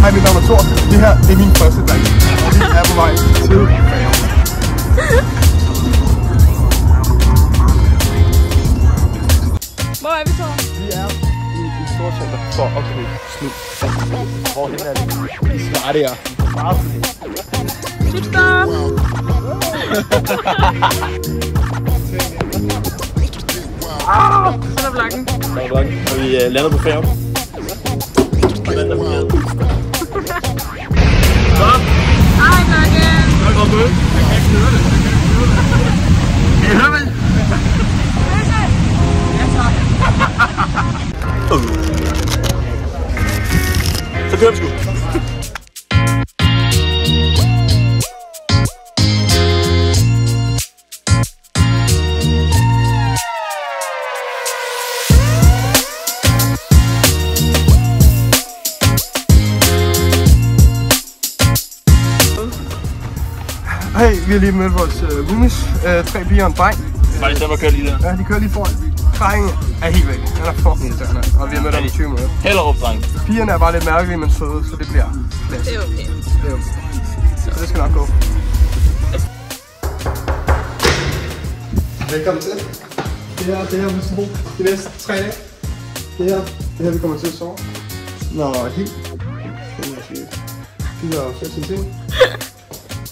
Hej, mit navn er Thor. Det her det er min første dag. Vi er på vej til Færøerne. Hvor er vi, Thor? Vi er i et storcenter for at købe snus. Hvor er det? Vi svarer det her. Slutstop! Så er der blanken. Så er blanken. Og vi lander på færgen. Hej, blanken! Jeg kan ikke høre det. Kan I høre mig? Så kører vi sgu. Hey, vi har lige mødt vores roomies. 3 piger og en dreng. Var det dem, der kører lige der? Ja, de kører lige foran. Drengen er helt væk. Han er fucking irriterende. Og vi har mødt ham i 20 minutter. Hellerup, dreng. Pigerne er bare lidt mærkelige, men søde, så det bliver plads. Det er okay. Det er okay. Så det skal nok gå. Velkommen til. Det her vi skal bruge de næste 3 dage. Det her vi kommer til at sove. Nå, helt. Vi har sæt sin ting.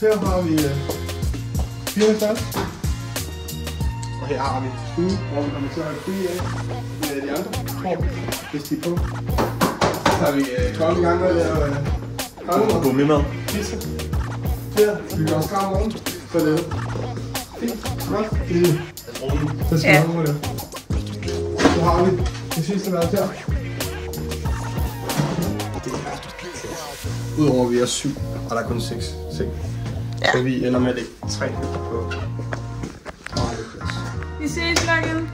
Her har vi pigernes værelse. Og her har vi stue, hvor vi kommer til at have fri af med de andre tror, hvis de er på. Så har vi kolde gang med at lave God middag. pizza. Her, vi gør også kram oven. Så det er fint, godt. Så skal vi have det. Så har vi det sidste værelse her. Udover at vi er 7, og der er kun 6 seng. Ja. Så vi ender med at lægge 3 på. Vi ses, blanken.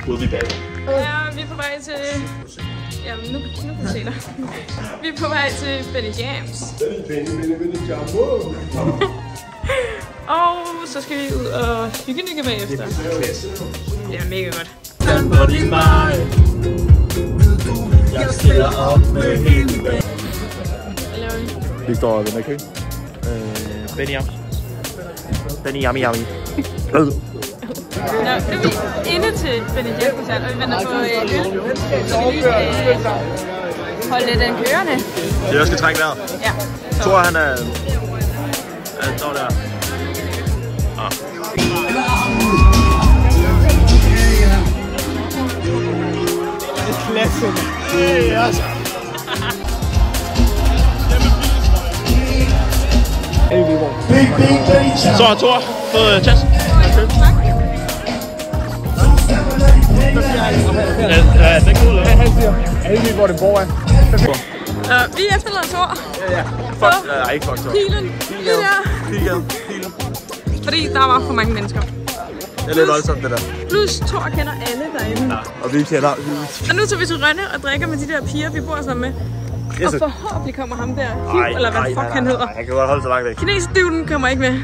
Ude vi bag. Ja, vi er på vej til... Jamen, nu kan vi se dig. Vi er på vej til Benny Jams. Benny Jams. Og så skal vi ud og hygge bagefter. Det er mega godt. Den på din vej. Jeg stiller op med hele bag. Hvad laver vi? Vi står og vender kø. Benny Jams. Benny Yummy Yummy. Nå, nu er vi inde til Benny Jams, og vi venter på øl. Så vi lige holde den kørende. Jeg skal trække vejret. Ja. Thor, han er... Han står der. Ah. Klasse. Så har Thor fået test. Ja, det er cool. Han siger, heldig hvor det bor er. Vi efterlader Thor. Ja. Fuck, nej, ikke fuck Thor. Pilen. Pilen. Fordi der var for mange mennesker. Det er lidt voldsomt, det der. Plus Thor kender alle derinde. Ja, og vi kender... Og nu tager vi til Rønne og drikker med de der piger, vi bor sammen med. Og forhåbentlig kommer ham der, Hugh, eller hvad fuck han hedder. Han kan godt holde så langt væk. Kineserdyven kommer ikke med.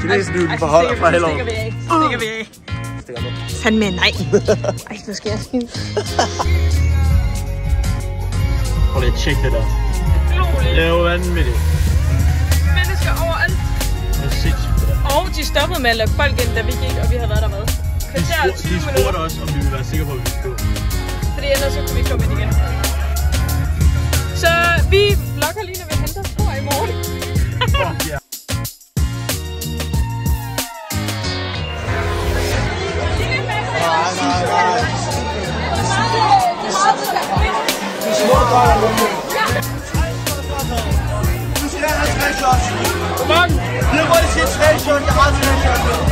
Kineserdyven fra Hellerup. Stikker vi af. Fandme nej. Ej, nu skal jeg skide. Prøv lige at tjekke det der. Det er jo vanvittigt. Mennesker overalt. Det er sindssygt det der. Og de stoppede med at lukke folk ind, da vi gik, og vi havde været der med. De spurgte os, om vi ville være sikre på, at vi skulle gå. Fordi ellers så kunne vi komme ind igen. Så vi vlogger lige, når vi henter Thor i morgen. Fuck ja. Hvor mange? Jeg må lige sige 3 shots. Jeg har 3 shots.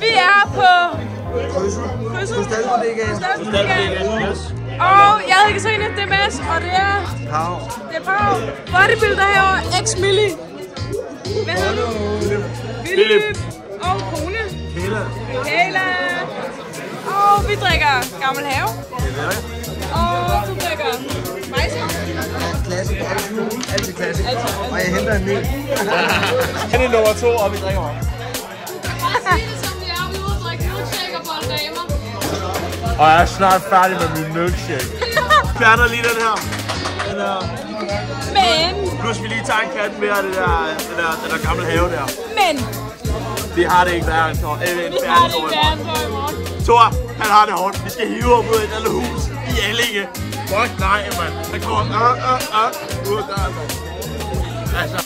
Vi er på Krydset. Og jeg hedder Katrine, det er Mads, og det er Pau. Det er Pau. Bodybuilder herovre, ex-Milli. Hvad hedder du? Philip. Og kone. Kayla. Og vi drikker Gammel Have. Og du drikker Meister. Klassik, altid klassik. Og jeg henter en ny. Han er nummer 2, og vi drikker op. Og jeg er snart færdig med min milkshake. Fjerner lige den her. Men. Plus vi lige tager en kat mere af den der Gammel Have der. Men. Vi har det ikke værre end Thor. Thor, han har det hårdt. Vi skal hive op ud af et andet hus i Allinge. Fuck nej, mand. Han kommer ud af døren, mand. Altså.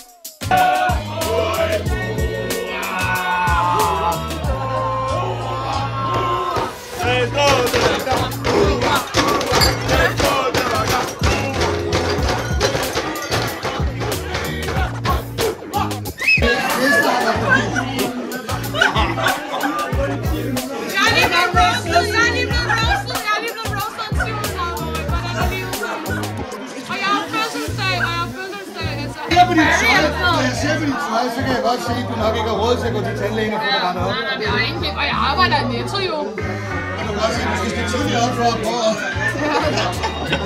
Så kan jeg godt se, at du nok ikke har råd til at gå til tandlægen og få det rettet op. Nej, jeg har ingen penge, og jeg arbejder i Netto jo. Og du kan godt se, at du skal stille tidligere op for at prøve at...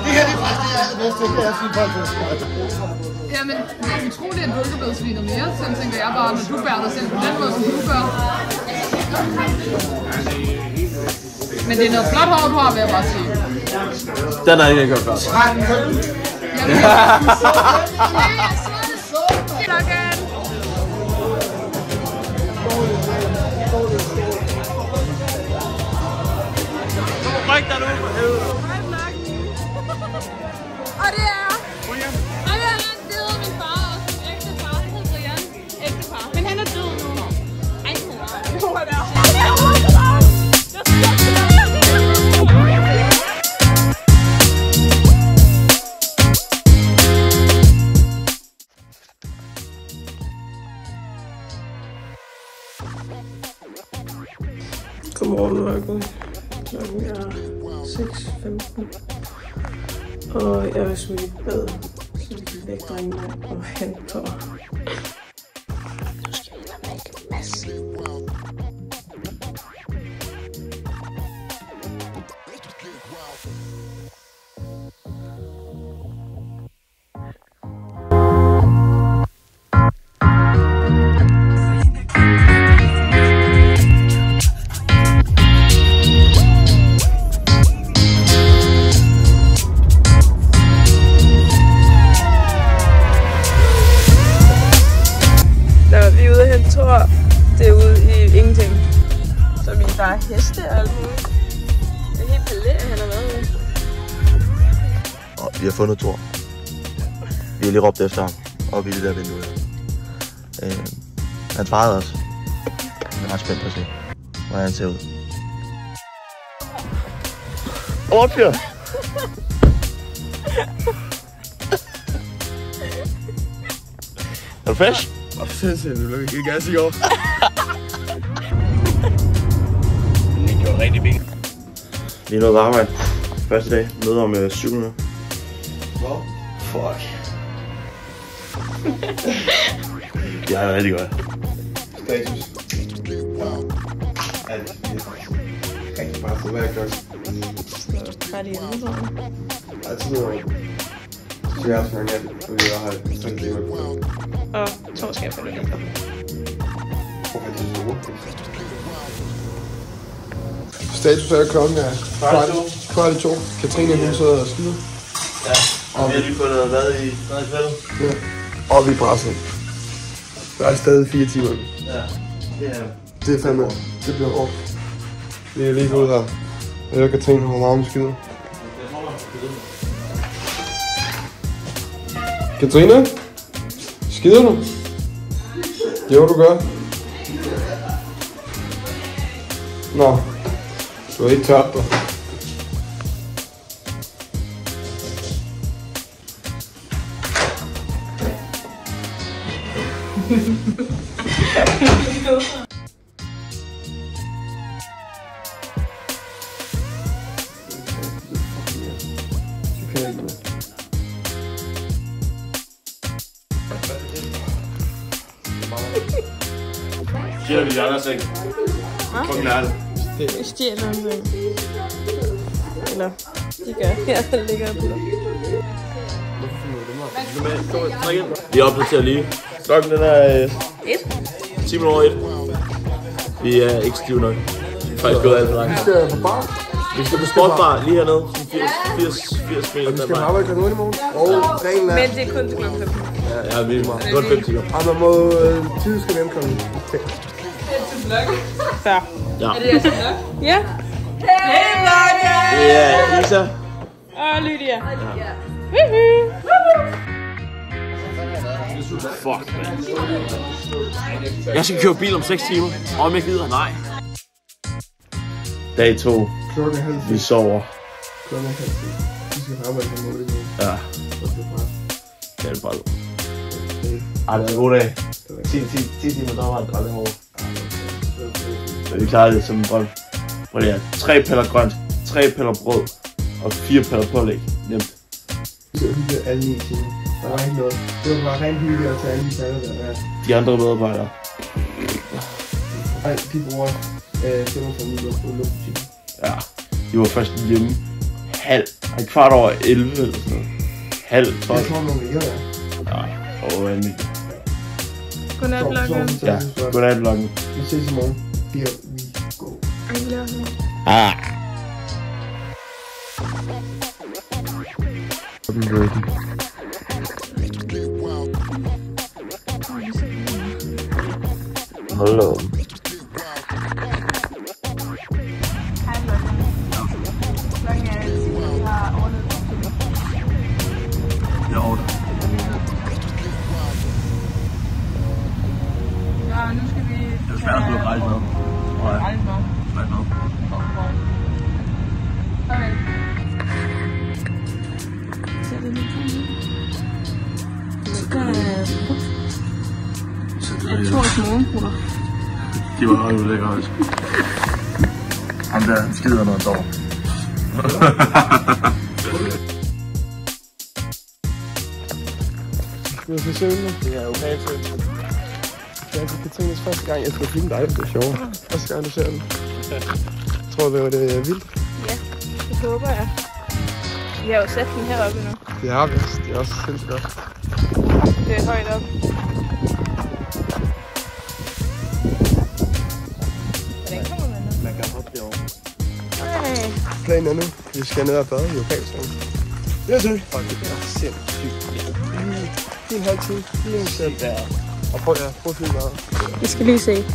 Det her det er faktisk det allerbedste, det er at sige folk til. Jamen, jeg vil tro, det er en bulkebødsviner mere, så tænker jeg bare, når du bærer dig selv på den måde, som du gør. Men det er noget flot hår, du har, vil jeg bare sige. Den er ikke godt godt. Ryk dig nu for helvede. Og det er... Og det er min far også. Min ægte far. Han hedder Brian. Ægte far. Men han er død nu. Ej, nu er det også. Godmorgen, Marco. Klokken er 6:15. Og jeg er smidt i bad, så vi kan vække drengene og hente Thor. Du skal ind og make en masse. Thor derude i ingenting. Så der er heste og alt muligt. Det er helt palæ, han har været med. Og vi har fundet Thor. Vi har lige råbt efter ham oppe i det der vindue. Han svarede os. Jeg er ret spændt på at se, hvordan han ser ud. Overfyr! Er du fresh? Sindssygt, du lukker helt gas i går. Den gjorde rigtig fint. Vi er nået på arbejde. Første dag. Møder om 7 minutter. Wow. Fuck. Det er rigtig godt. Status. Ja, det er rigtig bare for hver klokken. Færdig hjemme, tror jeg. Altid noget. Så jeg har også mange af det, og vi har 3 timer på det. Og Thor skal jeg følge lidt. Status er klokken er 1:45. Katrine hun sidder og skider. Ja, og vi har lige fået noget mad i fældet. Ja, og vi er presset. Der er stadig 4 timer. Ja, det er fandme. Det bliver hårdt. Vi er lige gået her. Jeg og Katrine har meget skider. Katrine? Skider du? Jo, du gør. Nå, du er ikke tørt, du. stjæler vi de andre ting. Fucking lærte. Vi stjæler en ting. Eller, de gør. Her ligger jeg på. Vi opdaterer lige. Klokken den er 10 minutter over 1. Vi er ikke stive nok. Vi er faktisk gået alt for langt. Vi skal på sportbar lige hernede. 80 meter. Vi skal på arbejde kl. 8 i morgen. Og reglen er... Men det er kun til klokken 5. Ja, vi er godt 5 timer. Og man må tid skal hjem kl. 6. Det er til vlog. Så. Ja. Er det jeres vlog? Ja. Hey vlogger! Det er Isa. Og Lydia. Fuck, man. Jeg skal køre bil om 6 timer. Om jeg gider, nej. Dag 2. Vi sover. Klokken er 6. Vi skal på arbejde kl. 8 i morgen. Ja. Det er bare lort. Ej, det var en god dag. 10 timer, der var det aldrig hårdt. Vi klarede det som en drøm. Hvor det er 3 piller grønt, 3 piller brød og 4 piller pålæg. Nemt. Så hyggeligt alle 9 timer. Der var ikke noget. Det var bare rent hyggeligt at tage alle de sager der. De andre medarbejdere. Ej, de bruger 45 minutter på luftbutikken. Ja, de var først hjemme kvart over 11 eller sådan noget. Halv 12. Jeg tror, man vil gøre det. Nej, overvandigt. Godnat, vloggen. Ja, godnat, vloggen. Vi ses i morgen. Here we go. Ah. Hold da op. Ja, nu skal vi... Det er svært at blive rejst noget. Nej. Svært noget. Farvel. Jeg tror, at morgenbrutter. De var jo lækker også. Ham der, han skider noget dår. Skal vi se søvnene? Det er okay til. Ja, det kan tænkes første gang, jeg skal filme dig. Det er sjovt. Første gang, du ser den. Jeg tror, det var det vildt. Ja, det håber jeg. Vi har jo sat den heroppe nu. Det har vi også. Det er også sindssygt godt. Det er højt op. Hvordan kommer man ned? Man kan hoppe derovre. Nej. Planen er nu. Vi skal ned og bade i lokalstrømmen. Det er det. Og det er sindssygt. Lige en halv time. Lige en selv. Og prøv at filme meget. Vi skal lige se.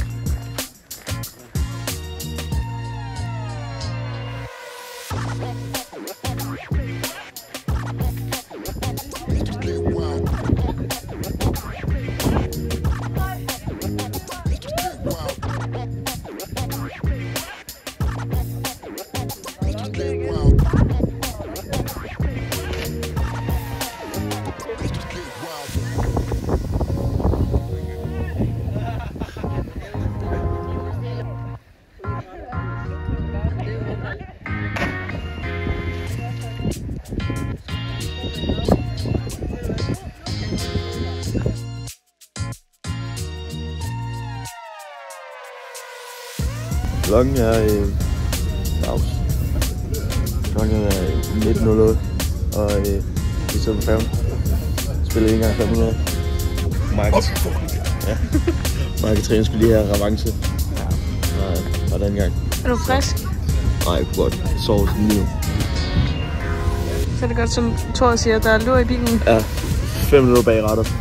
Klokken er dags. Klokken er 19:08, og vi sidder på færgen. Spiller ikke engang 500. Mark og Trine skulle lige have revanche. Og den gang. Er du frisk? Nej, jeg kunne godt sove sådan lige. Så er det godt, som Thor siger, der er lur i bilen. Ja, 5 minutter bag rettet.